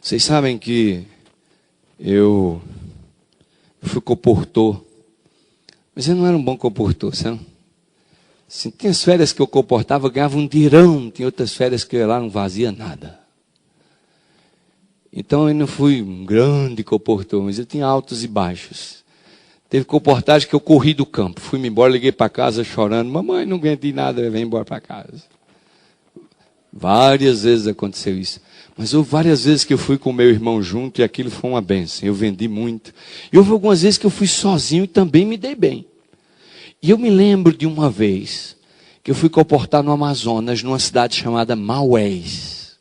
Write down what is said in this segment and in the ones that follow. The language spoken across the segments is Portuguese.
Vocês sabem que eu fui comportor, mas eu não era um bom comportor, sabe? Assim, tinha as férias que eu comportava, eu ganhava um dirão, tinha outras férias que eu ia lá, não fazia nada. Então eu não fui um grande comportor, mas eu tinha altos e baixos. Teve comportagem que eu corri do campo, fui-me embora, liguei para casa chorando, mamãe, não vendi nada, eu venho embora para casa. Várias vezes aconteceu isso. Mas houve várias vezes que eu fui com meu irmão junto e aquilo foi uma bênção. Eu vendi muito. E houve algumas vezes que eu fui sozinho e também me dei bem. E eu me lembro de uma vez que eu fui comportar no Amazonas, numa cidade chamada Maués.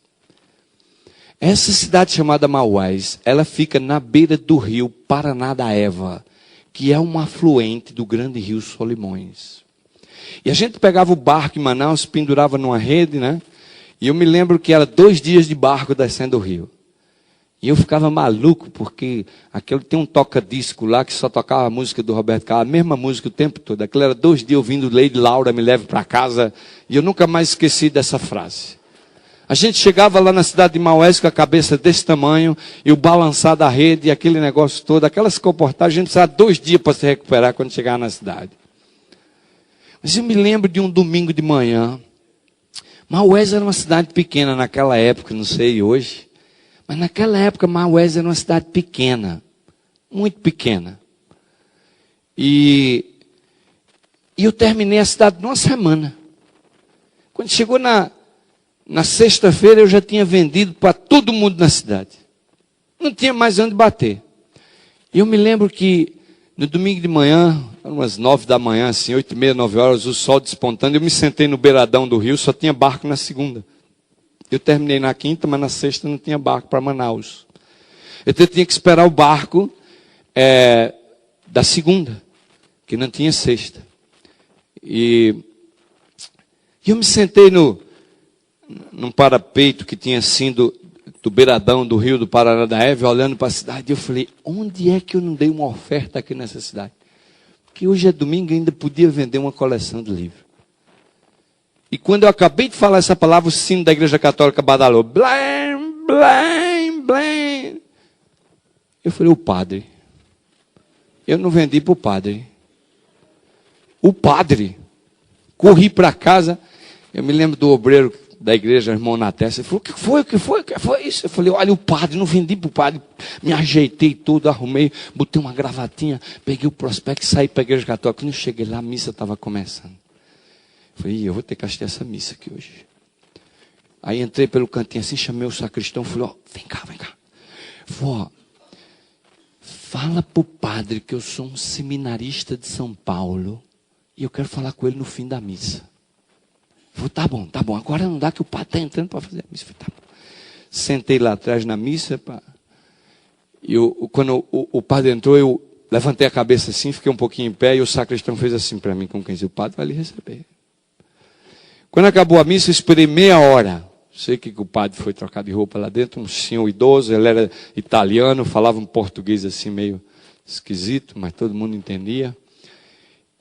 Essa cidade chamada Maués, ela fica na beira do rio Paranaíba, que é um afluente do grande rio Solimões. E a gente pegava o barco em Manaus, pendurava numa rede, né? E eu me lembro que era 2 dias de barco descendo o rio. E eu ficava maluco, porque aquele tem um toca-disco lá que só tocava a música do Roberto Carlos, a mesma música o tempo todo. Aquilo era 2 dias ouvindo Lady Laura, me leve para casa. E eu nunca mais esqueci dessa frase. A gente chegava lá na cidade de Maués com a cabeça desse tamanho, e o balançar da rede, e aquele negócio todo, aquelas comportagens, a gente precisava 2 dias para se recuperar quando chegava na cidade. Mas eu me lembro de um domingo de manhã. Maués era uma cidade pequena naquela época, não sei hoje. Mas naquela época Maués era uma cidade pequena. Muito pequena. E eu terminei a cidade numa semana. Quando chegou na sexta-feira eu já tinha vendido para todo mundo na cidade. Não tinha mais onde bater. E eu me lembro que no domingo de manhã, umas 9 da manhã, assim, 8h30, 9 horas, o sol despontando, eu me sentei no beiradão do rio, só tinha barco na segunda. Eu terminei na quinta, mas na sexta não tinha barco para Manaus. Então eu tinha que esperar o barco da segunda, que não tinha sexta. E eu me sentei num parapeito que tinha sido do beiradão do rio do Paranaíba, olhando para a cidade, e eu falei, onde é que eu não dei uma oferta aqui nessa cidade? Porque hoje é domingo e ainda podia vender uma coleção de livros. E quando eu acabei de falar essa palavra, o sino da igreja católica badalou. Blém, blém, blém. Eu falei, o padre. Eu não vendi para o padre. O padre. Corri para casa. Eu me lembro do obreiro da igreja, irmão na testa. Ele falou, o que foi isso? Eu falei, olha, o padre, não vendi para o padre. Me ajeitei todo, arrumei, botei uma gravatinha, peguei o prospecto e saí para a igreja católica. Quando eu cheguei lá, a missa estava começando. Eu falei, eu vou ter que assistir essa missa aqui hoje. Aí entrei pelo cantinho assim, chamei o sacristão, falei, ó, vem cá. Falei, ó, fala para o padre que eu sou um seminarista de São Paulo e eu quero falar com ele no fim da missa. Falei, tá bom, agora não dá que o padre está entrando para fazer a missa. Falei, tá bom. Sentei lá atrás na missa, e quando o padre entrou, eu levantei a cabeça assim, fiquei um pouquinho em pé, e o sacristão fez assim para mim, como quem diz, o padre vai lhe receber. Quando acabou a missa, eu esperei meia hora. Sei que o padre foi trocar de roupa lá dentro, um senhor idoso, ele era italiano, falava um português assim meio esquisito, mas todo mundo entendia.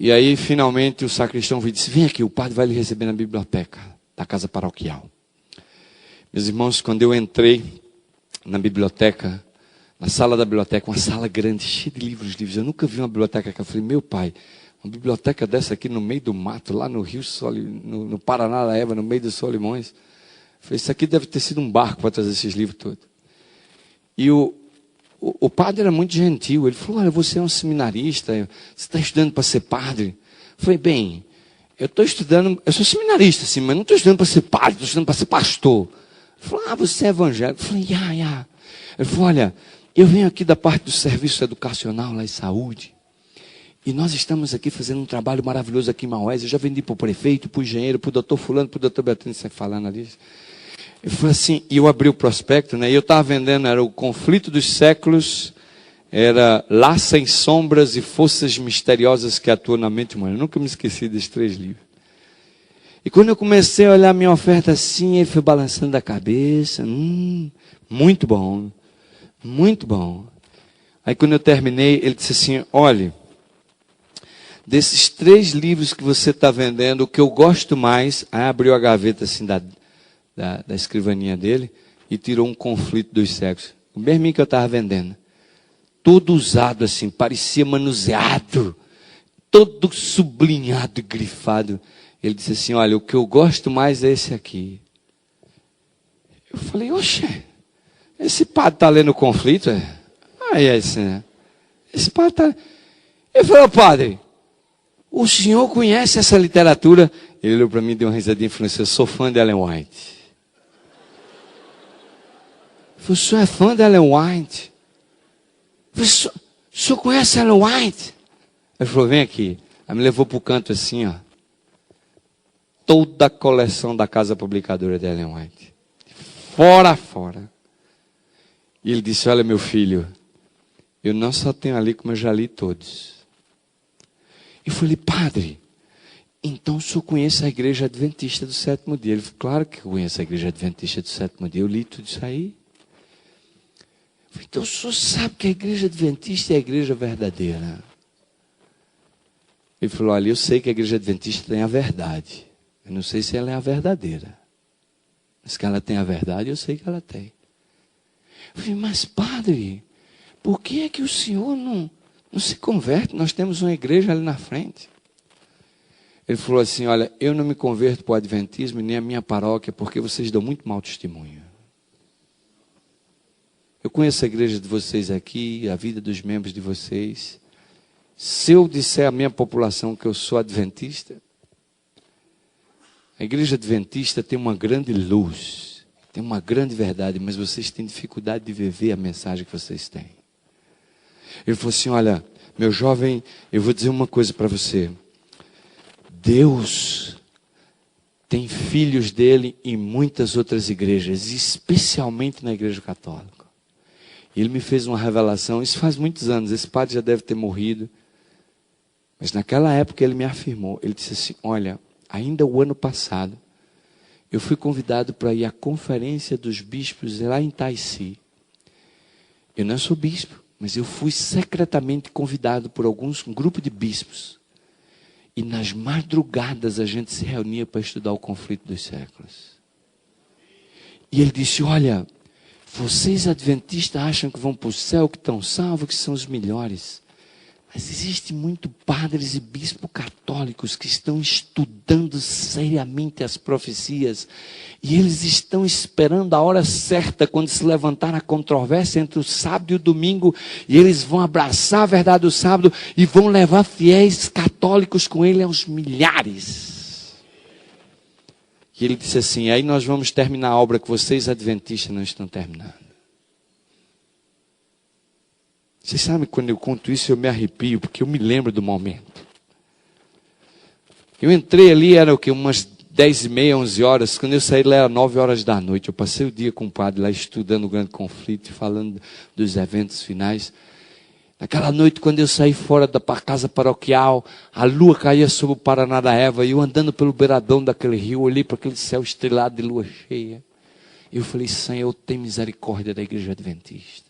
E aí, finalmente, o sacristão veio e disse, vem aqui, o padre vai lhe receber na biblioteca da casa paroquial. Meus irmãos, quando eu entrei na biblioteca, na sala da biblioteca, uma sala grande, cheia de livros. Eu nunca vi uma biblioteca que eu falei, meu pai, uma biblioteca dessa aqui no meio do mato, lá no Rio, no Paranaíba, no meio dos Solimões. Eu falei, isso aqui deve ter sido um barco para trazer esses livros todos. E o padre era muito gentil. Ele falou, olha, você é um seminarista, você está estudando para ser padre? Eu falei, bem, eu sou seminarista, sim, mas não estou estudando para ser padre, estou estudando para ser pastor. Ele falou, você é evangélico? Eu falei, Ele falou, olha, eu venho aqui da parte do serviço educacional lá em saúde. E nós estamos aqui fazendo um trabalho maravilhoso aqui em Maués. Eu já vendi para o prefeito, para o engenheiro, para o doutor fulano, para o doutor Beatriz, você falando ali. Eu falei assim, e eu abri o prospecto, né? E eu estava vendendo, era o Conflito dos Séculos, era Lá Sem Sombras e Forças Misteriosas que Atuam na Mente Humana. Eu nunca me esqueci desses 3 livros. E quando eu comecei a olhar a minha oferta assim, ele foi balançando a cabeça. Muito bom, muito bom. Aí quando eu terminei, ele disse assim, olhe, desses 3 livros que você está vendendo, o que eu gosto mais, aí abriu a gaveta assim da escrivaninha dele, e tirou um Conflito dos Séculos. O mesmo que eu estava vendendo. Todo usado assim, parecia manuseado. Todo sublinhado e grifado. Ele disse assim, olha, o que eu gosto mais é esse aqui. Eu falei, oxe, esse padre está lendo o Conflito? Aí é esse, né? Esse padre está... Ele falou, padre, o senhor conhece essa literatura? Ele olhou para mim e deu uma risadinha e falou assim, eu sou fã de Ellen White. Eu falei, o senhor é fã de Ellen White? Eu falei, o senhor conhece Ellen White? Ele falou, vem aqui. Aí me levou para o canto assim, ó. Toda a coleção da Casa Publicadora de Ellen White. Fora a fora. E ele disse, olha meu filho, eu não só tenho ali como eu já li todos. Eu falei, padre, então o senhor conhece a Igreja Adventista do Sétimo Dia? Ele falou, claro que eu conheço a Igreja Adventista do Sétimo Dia, eu li tudo isso aí. Eu falei, então o senhor sabe que a Igreja Adventista é a igreja verdadeira? Ele falou, olha, eu sei que a Igreja Adventista tem a verdade. Eu não sei se ela é a verdadeira. Mas que ela tem a verdade, eu sei que ela tem. Eu falei, mas padre, por que é que o senhor não se converte? Nós temos uma igreja ali na frente. Ele falou assim, olha, eu não me converto para o adventismo, nem a minha paróquia, porque vocês dão muito mau testemunho. Eu conheço a igreja de vocês aqui, a vida dos membros de vocês. Se eu disser à minha população que eu sou adventista, a igreja adventista tem uma grande luz, tem uma grande verdade, mas vocês têm dificuldade de viver a mensagem que vocês têm. Ele falou assim, olha, meu jovem, eu vou dizer uma coisa para você. Deus tem filhos dele em muitas outras igrejas, especialmente na igreja católica. Ele me fez uma revelação, isso faz muitos anos, esse padre já deve ter morrido. Mas naquela época ele me afirmou, ele disse assim, olha, ainda o ano passado, eu fui convidado para ir à conferência dos bispos lá em Taici. Eu não sou bispo, mas eu fui secretamente convidado por um grupo de bispos. E nas madrugadas a gente se reunia para estudar o Conflito dos Séculos. E ele disse, olha, vocês adventistas acham que vão para o céu, que estão salvos, que são os melhores. Mas existe muito padres e bispos católicos que estão estudando seriamente as profecias. E eles estão esperando a hora certa, quando se levantar a controvérsia entre o sábado e o domingo. E eles vão abraçar a verdade do sábado e vão levar fiéis católicos com ele aos milhares. E ele disse assim, aí nós vamos terminar a obra que vocês adventistas não estão terminando. Vocês sabem, quando eu conto isso, eu me arrepio, porque eu me lembro do momento. Eu entrei ali, era o quê? Umas 10h30, 11 horas. Quando eu saí lá, era 9 horas da noite. Eu passei o dia com o padre lá, estudando o grande conflito, falando dos eventos finais. Naquela noite, quando eu saí fora da casa paroquial, a lua caía sobre o Paraná da Eva, e eu andando pelo beiradão daquele rio, olhei para aquele céu estrelado de lua cheia. E eu falei, Senhor, tem misericórdia da igreja adventista.